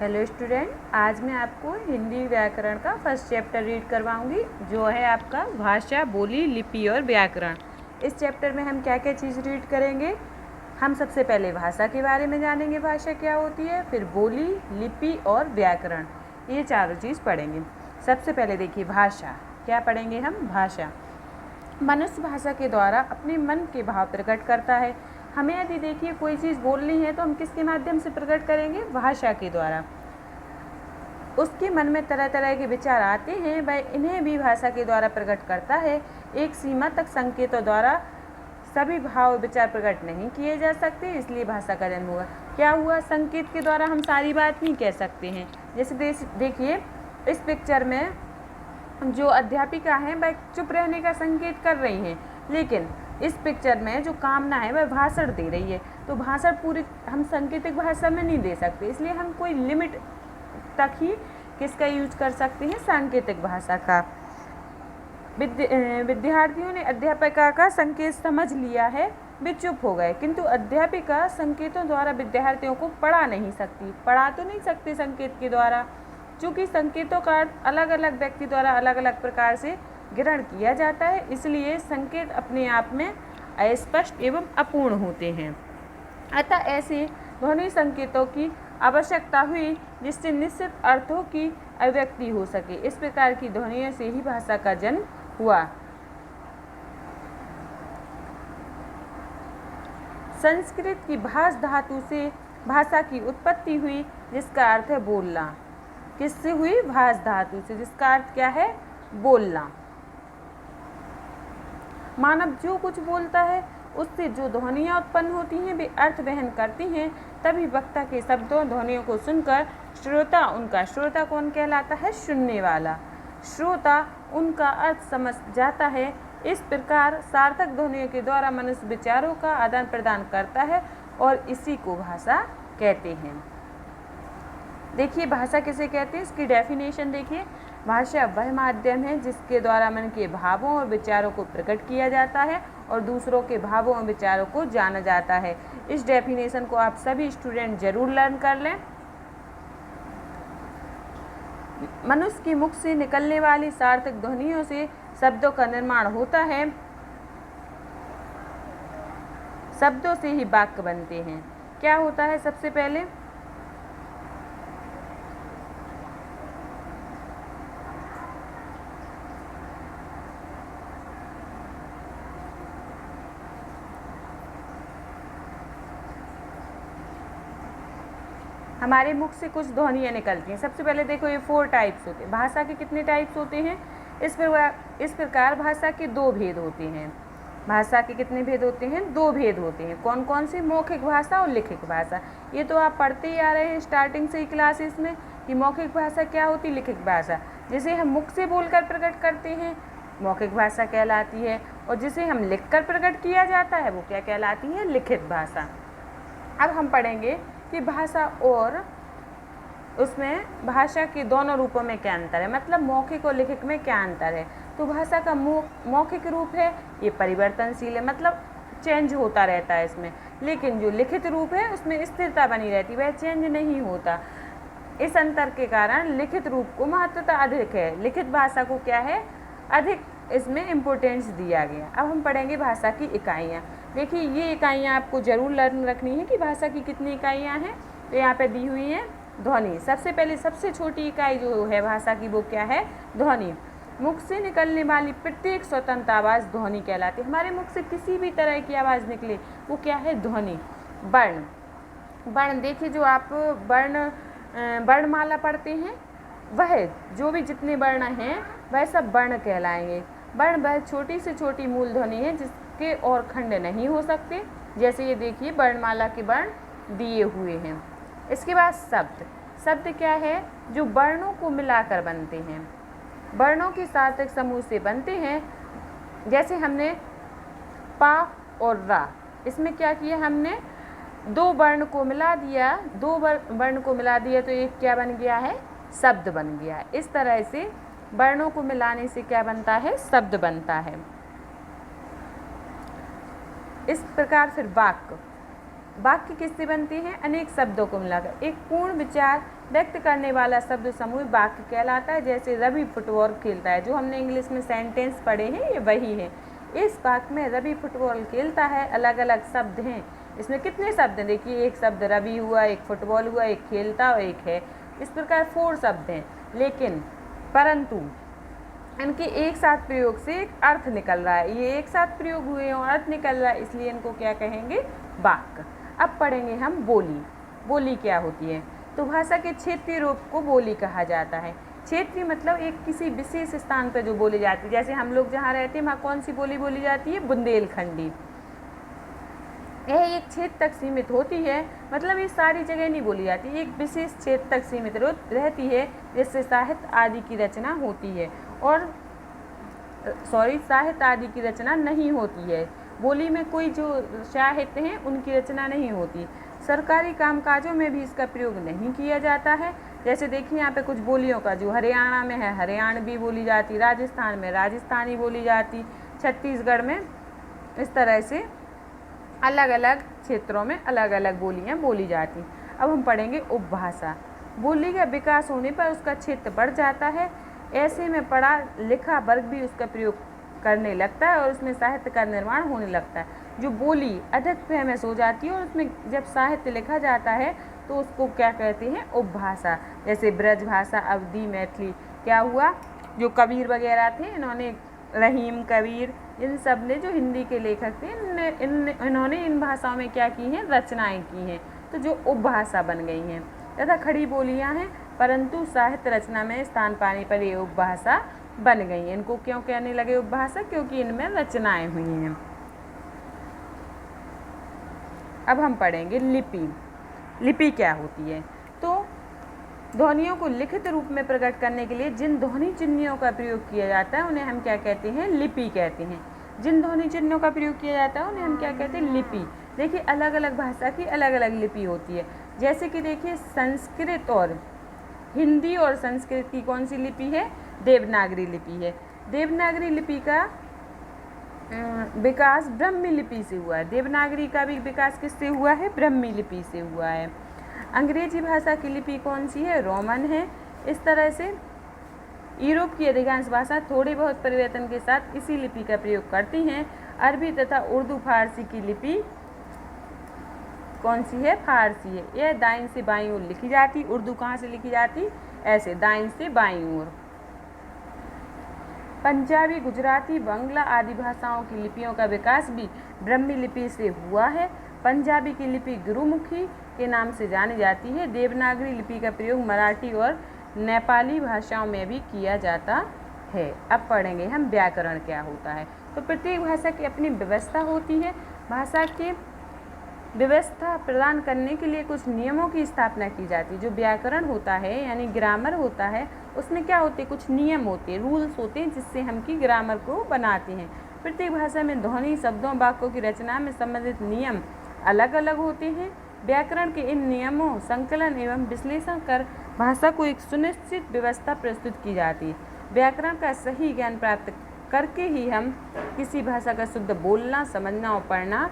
Hello student, आज मैं आपको हिंदी व्याकरण का फर्स्ट चैप्टर रीड करवाऊंगी जो है आपका भाषा, बोली, लिपि और व्याकरण। इस चैप्टर में हम क्या क्या चीज़ रीड करेंगे। हम सबसे पहले भाषा के बारे में जानेंगे, भाषा क्या होती है, फिर बोली, लिपि और व्याकरण, ये चारों चीज़ पढ़ेंगे। सबसे पहले देखिए भाषा, क्या पढ़ेंगे हम। भाषा, मनुष्य भाषा के द्वारा अपने मन के भाव प्रकट करता है। हमें यदि देखिए कोई चीज़ बोलनी है तो हम किसके माध्यम से प्रकट करेंगे, भाषा के द्वारा। उसके मन में तरह तरह के विचार आते हैं, वह इन्हें भी भाषा के द्वारा प्रकट करता है। एक सीमा तक संकेतों द्वारा सभी भाव विचार प्रकट नहीं किए जा सकते, इसलिए भाषा का जन्म हुआ। क्या हुआ, संकेत के द्वारा हम सारी बात नहीं कह सकते हैं। जैसे देखिए इस पिक्चर में जो अध्यापिका हैं वह चुप रहने का संकेत कर रही हैं, लेकिन इस पिक्चर में जो कामना है वह भाषण दे रही है। तो भाषण पूरी हम सांकेतिक भाषा में नहीं दे सकते, इसलिए हम कोई लिमिट तक ही किसका यूज कर सकते हैं, सांकेतिक भाषा का। विद्यार्थियों ने अध्यापिका का संकेत समझ लिया है, वे चुप हो गए, किंतु अध्यापिका संकेतों द्वारा विद्यार्थियों को पढ़ा नहीं सकती। पढ़ा तो नहीं सकती संकेत के द्वारा, चूँकि संकेतों का अर्थ अलग अलग व्यक्ति द्वारा अलग अलग प्रकार से ग्रहण किया जाता है, इसलिए संकेत अपने आप में अस्पष्ट एवं अपूर्ण होते हैं। अतः ऐसे ध्वनि संकेतों की आवश्यकता हुई जिससे निश्चित अर्थों की अभिव्यक्ति हो सके। इस प्रकार की ध्वनियों से ही भाषा का जन्म हुआ। संस्कृत की भाष धातु से भाषा की उत्पत्ति हुई, जिसका अर्थ है बोलना। किससे हुई, भाष धातु से, जिसका अर्थ क्या है, बोलना। मानव जो कुछ बोलता है उससे जो ध्वनियाँ उत्पन्न होती हैं वे अर्थ वहन करती हैं। तभी वक्ता के शब्दों ध्वनियों को सुनकर श्रोता कौन कहलाता है, सुनने वाला। श्रोता उनका अर्थ समझ जाता है। इस प्रकार सार्थक ध्वनियों के द्वारा मनुष्य विचारों का आदान प्रदान करता है और इसी को भाषा कहते हैं। देखिए भाषा किसे कहते हैं, इसकी डेफिनेशन देखिए। भाषा वह माध्यम है जिसके द्वारा मन के भावों और विचारों को प्रकट किया जाता है और दूसरों के भावों और विचारों को जाना जाता है। इस डेफिनेशन को आप सभी स्टूडेंट जरूर लर्न कर लें। मनुष्य के मुख से निकलने वाली सार्थक ध्वनियों से शब्दों का निर्माण होता है। शब्दों से ही वाक्य बनते हैं। क्या होता है, सबसे पहले हमारे मुख से कुछ ध्वनियाँ निकलती हैं। सबसे पहले देखो ये 4 टाइप्स होते हैं। भाषा के कितने टाइप्स होते हैं, इस प्रकार भाषा के 2 भेद होते हैं। भाषा के कितने भेद होते हैं, 2 भेद होते हैं। कौन कौन से, मौखिक भाषा और लिखित भाषा। ये तो आप पढ़ते ही आ रहे हैं स्टार्टिंग से ही क्लासेस में कि मौखिक भाषा क्या होती है, लिखित भाषा। जिसे हम मुख से बोलकर प्रकट करते हैं मौखिक भाषा कहलाती है, और जिसे हम लिखकर प्रकट किया जाता है वो क्या कहलाती है, लिखित भाषा। अब हम पढ़ेंगे कि भाषा और उसमें भाषा के दोनों रूपों में क्या अंतर है, मतलब मौखिक और लिखित में क्या अंतर है। तो भाषा का मौखिक रूप है ये परिवर्तनशील है, मतलब चेंज होता रहता है इसमें। लेकिन जो लिखित रूप है उसमें स्थिरता बनी रहती, वह चेंज नहीं होता। इस अंतर के कारण लिखित रूप को महत्वता अधिक है, लिखित भाषा को क्या है, अधिक इसमें इम्पोर्टेंस दिया गया। अब हम पढ़ेंगे भाषा की इकाइयाँ। देखिए ये इकाइयाँ आपको जरूर लर्न रखनी है कि भाषा की कितनी इकाइयाँ हैं। तो यहाँ पे दी हुई हैं ध्वनि। सबसे पहले सबसे छोटी इकाई जो है भाषा की वो क्या है, ध्वनि। मुख से निकलने वाली प्रत्येक स्वतंत्र आवाज़ ध्वनि कहलाती है। हमारे मुख से किसी भी तरह की आवाज़ निकले वो क्या है, ध्वनि। वर्ण देखिए, जो आप वर्णमाला पढ़ते हैं वह जो भी जितने वर्ण हैं वह सब वर्ण कहलाएंगे। वर्ण वह छोटी से छोटी मूल ध्वनि है जिसके और खंड नहीं हो सकते। जैसे ये देखिए वर्णमाला के वर्ण दिए हुए हैं। इसके बाद शब्द क्या है, जो वर्णों को मिलाकर बनते हैं, वर्णों के सार्थक समूह से बनते हैं। जैसे हमने पा और रा, इसमें क्या किया, हमने 2 वर्ण को मिला दिया, 2 वर्ण को मिला दिया तो एक क्या बन गया है, शब्द बन गया। इस तरह से वर्णों को मिलाने से क्या बनता है, शब्द बनता है। इस प्रकार फिर वाक्य किससे बनते हैं? अनेक शब्दों को मिलाकर एक पूर्ण विचार व्यक्त करने वाला शब्द समूह वाक्य कहलाता है। जैसे रवि फुटबॉल खेलता है, जो हमने इंग्लिश में सेंटेंस पढ़े हैं ये वही है। इस वाक्य में रवि फुटबॉल खेलता है, अलग अलग शब्द हैं। इसमें कितने शब्द हैं? देखिए, एक शब्द रवि हुआ, एक फुटबॉल हुआ, एक खेलता और एक है। इस प्रकार 4 शब्द हैं, लेकिन परंतु इनके एक साथ प्रयोग से एक अर्थ निकल रहा है। ये एक साथ प्रयोग हुए और अर्थ निकल रहा है, इसलिए इनको क्या कहेंगे? वाक्य। अब पढ़ेंगे हम बोली। बोली क्या होती है? तो भाषा के क्षेत्रीय रूप को बोली कहा जाता है। क्षेत्रीय मतलब एक किसी विशेष स्थान पर जो बोली जाती है। जैसे हम लोग जहाँ रहते हैं वहाँ कौन सी बोली बोली जाती है? बुंदेलखंडी। यह एक क्षेत्र तक सीमित होती है, मतलब ये सारी जगह नहीं बोली जाती, एक विशेष क्षेत्र तक सीमित रहती है, जिससे साहित्य आदि की रचना होती है और साहित्य आदि की रचना नहीं होती है। बोली में कोई जो साहित्य हैं उनकी रचना नहीं होती। सरकारी कामकाजों में भी इसका प्रयोग नहीं किया जाता है। जैसे देखिए यहाँ पे कुछ बोलियों का, जो हरियाणा में है हरियाणवी बोली जाती, राजस्थान में राजस्थानी बोली जाती, छत्तीसगढ़ में, इस तरह से अलग अलग क्षेत्रों में अलग अलग बोलियाँ बोली जाती। अब हम पढ़ेंगे उपभाषा। बोली का विकास होने पर उसका क्षेत्र बढ़ जाता है। ऐसे में पढ़ा लिखा वर्ग भी उसका प्रयोग करने लगता है और उसमें साहित्य का निर्माण होने लगता है। जो बोली अधिक फेमस हो जाती है और उसमें जब साहित्य लिखा जाता है तो उसको क्या कहते हैं? उपभाषा। जैसे ब्रज भाषा, अवधी, मैथिली। क्या हुआ? जो कबीर वगैरह थे, इन्होंने रहीम, कबीर, इन सब ने, जो हिंदी के लेखक थे, इन्होंने इन भाषाओं में क्या की हैं? रचनाएं की हैं, तो जो उपभाषा बन गई हैं। तथा खड़ी बोलियां हैं, परंतु साहित्य रचना में स्थान पाने पर ये उपभाषा बन गई हैं। इनको क्यों कहने लगे उपभाषा? क्योंकि इनमें रचनाएं हुई हैं। अब हम पढ़ेंगे लिपि। लिपि क्या होती है? तो ध्वनियों को लिखित रूप में प्रकट करने के लिए जिन ध्वनि चिन्हों का प्रयोग किया जाता है उन्हें हम क्या कहते हैं? लिपि कहते हैं। जिन ध्वनि चिन्हों का प्रयोग किया जाता है उन्हें हम क्या कहते हैं? लिपि। देखिए, अलग अलग भाषा की अलग अलग लिपि होती है। जैसे कि देखिए, संस्कृत और हिंदी और संस्कृत की कौन सी लिपि है? देवनागरी लिपि है। देवनागरी लिपि का विकास ब्राह्मी लिपि से हुआ है। देवनागरी का भी विकास किससे हुआ है? ब्राह्मी लिपि से हुआ है। अंग्रेजी भाषा की लिपि कौन सी है? रोमन है। इस तरह से यूरोप की अधिकांश भाषा थोड़े बहुत परिवर्तन के साथ इसी लिपि का प्रयोग करती हैं। अरबी तथा उर्दू फारसी की लिपि कौन सी है? फारसी है। यह दाईं से बाईं ओर लिखी जाती। उर्दू कहाँ से लिखी जाती? ऐसे, दाईं से बाईं ओर। पंजाबी, गुजराती, बांग्ला आदि भाषाओं की लिपियों का विकास भी ब्राह्मी लिपि से हुआ है। पंजाबी की लिपि गुरुमुखी के नाम से जानी जाती है। देवनागरी लिपि का प्रयोग मराठी और नेपाली भाषाओं में भी किया जाता है। अब पढ़ेंगे हम व्याकरण क्या होता है। तो प्रत्येक भाषा की अपनी व्यवस्था होती है। भाषा की व्यवस्था प्रदान करने के लिए कुछ नियमों की स्थापना की जाती है। जो व्याकरण होता है यानी ग्रामर होता है, उसमें क्या होते हैं? कुछ नियम होते हैं, रूल्स होते हैं, जिससे हम की ग्रामर को बनाते हैं। प्रत्येक भाषा में ध्वनि, शब्दों, वाक्यों की रचना में संबंधित नियम अलग अलग होते हैं। व्याकरण के इन नियमों संकलन एवं विश्लेषण कर भाषा को एक सुनिश्चित व्यवस्था प्रस्तुत की जाती है। व्याकरण का सही ज्ञान प्राप्त करके ही हम किसी भाषा का शुद्ध बोलना, समझना और पढ़ना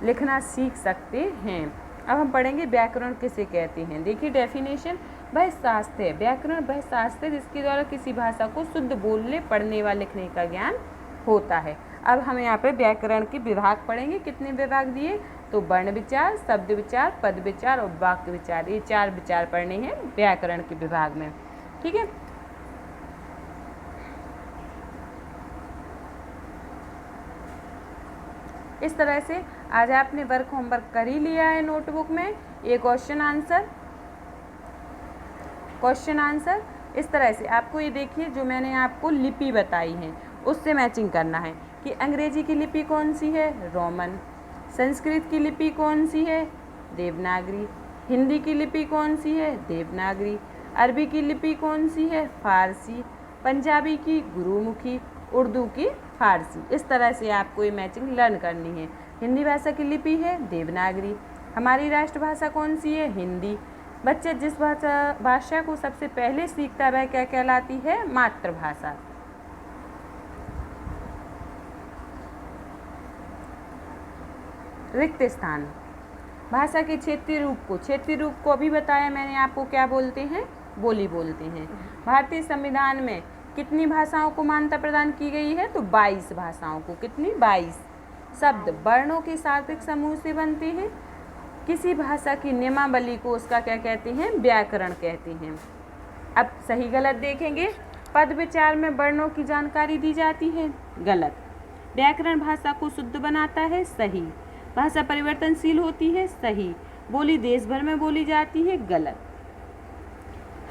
लिखना सीख सकते हैं। अब हम पढ़ेंगे व्याकरण किसे कहते हैं। देखिए डेफिनेशन, वह शास्त्र है। व्याकरण वह शास्त्र है जिसके द्वारा किसी भाषा को शुद्ध बोलने, पढ़ने व लिखने का ज्ञान होता है। अब हम यहाँ पे व्याकरण के विभाग पढ़ेंगे। कितने विभाग दिए? तो वर्ण विचार, शब्द विचार, पद विचार और वाक्य विचार, ये 4 विचार पढ़ने हैं व्याकरण के विभाग में। ठीक है। इस तरह से आज आपने वर्क होमवर्क कर ही लिया है नोटबुक में। ये क्वेश्चन आंसर इस तरह से आपको, ये देखिए जो मैंने आपको लिपि बताई है उससे मैचिंग करना है कि अंग्रेजी की लिपि कौन सी है? रोमन। संस्कृत की लिपि कौन सी है? देवनागरी। हिंदी की लिपि कौन सी है? देवनागरी। अरबी की लिपि कौन सी है? फारसी। पंजाबी की गुरुमुखी। उर्दू की फारसी। इस तरह से आपको ये मैचिंग लर्न करनी है। हिंदी भाषा की लिपि है देवनागरी। हमारी राष्ट्रभाषा कौन सी है? हिंदी। बच्चा जिस भाषा को सबसे पहले सीखता है वह क्या कहलाती है? मातृभाषा। रिक्त स्थान। भाषा के क्षेत्रीय रूप को अभी बताया मैंने आपको, क्या बोलते हैं, बोली बोलते हैं। भारतीय संविधान में कितनी भाषाओं को मान्यता प्रदान की गई है, तो 22 भाषाओं को। कितनी? 22। शब्द वर्णों के सार्थक समूह से बनते हैं। किसी भाषा की नियमावली को उसका क्या कहते हैं, व्याकरण कहते हैं। अब सही गलत देखेंगे। पद विचार में वर्णों की जानकारी दी जाती है, गलत। व्याकरण भाषा को शुद्ध बनाता है, सही। भाषा परिवर्तनशील होती है, सही। बोली देश भर में बोली जाती है, गलत।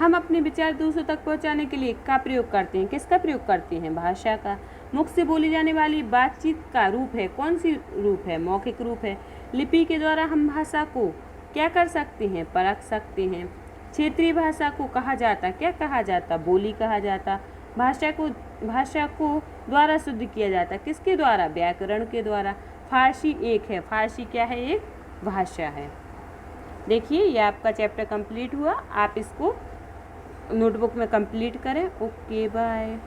हम अपने विचार दूसरों तक पहुंचाने के लिए का प्रयोग करते हैं, किसका प्रयोग करते हैं, भाषा का। मुख से बोली जाने वाली बातचीत का रूप है, कौन सी रूप है, मौखिक रूप है। लिपि के द्वारा हम भाषा को क्या कर सकते हैं, परख सकते हैं। क्षेत्रीय भाषा को कहा जाता, क्या कहा जाता, बोली कहा जाता। भाषा को द्वारा शुद्ध किया जाता, किसके द्वारा, व्याकरण के द्वारा। फारसी एक है, फारसी क्या है, एक भाषा है। देखिए ये आपका चैप्टर कंप्लीट हुआ, आप इसको नोटबुक में कंप्लीट करें। Okay bye.